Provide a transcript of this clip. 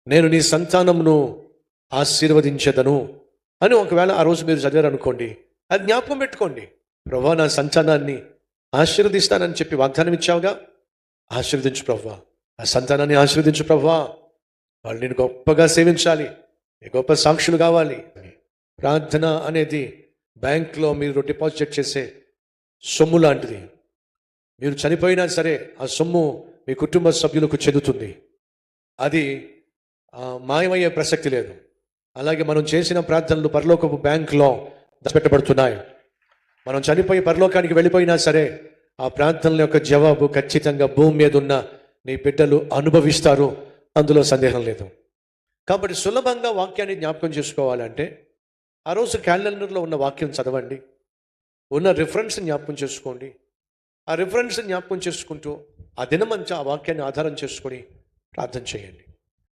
నేను నీ సంతానమును ఆశీర్వదించదను అని ఒకవేళ ఆ రోజు మీరు చదివారు అనుకోండి, అది జ్ఞాపకం పెట్టుకోండి. ప్రభువా, నా సంతానాన్ని ఆశీర్వదిస్తానని చెప్పి వాగ్దానం ఇచ్చావుగా, ఆశీర్వదించు ప్రభువా, ఆ సంతానాన్ని ఆశీర్వదించు ప్రభువా, వాళ్ళు నేను గొప్పగా సేవించాలి, గొప్ప సాక్షులు కావాలి. ప్రార్థన అనేది బ్యాంక్లో మీరు డిపాజిట్ చేసే సొమ్ము లాంటిది. మీరు చనిపోయినా సరే ఆ సొమ్ము మీ కుటుంబ సభ్యులకు చెందుతుంది. అది మాయమయ్యే ప్రసక్తి లేదు. అలాగే మనం చేసిన ప్రార్థనలు పరలోకపు బ్యాంకులో దాచిపెట్టబడుతున్నాయి. మనం చనిపోయి పరలోకానికి వెళ్ళిపోయినా సరే ఆ ప్రార్థనల యొక్క జవాబు ఖచ్చితంగా భూమి మీద ఉన్న నీ బిడ్డలు అనుభవిస్తారు, అందులో సందేహం లేదు. కాబట్టి సులభంగా వాక్యాన్ని జ్ఞాపకం చేసుకోవాలంటే ఆ రోజు క్యాలెండర్లో ఉన్న వాక్యం చదవండి, ఉన్న రిఫరెన్స్ జ్ఞాపకం చేసుకోండి. ఆ రిఫరెన్స్ జ్ఞాపకం చేసుకుంటూ ఆ దినమంతా ఆ వాక్యాన్ని ఆధారం చేసుకొని ప్రార్థన చేయండి.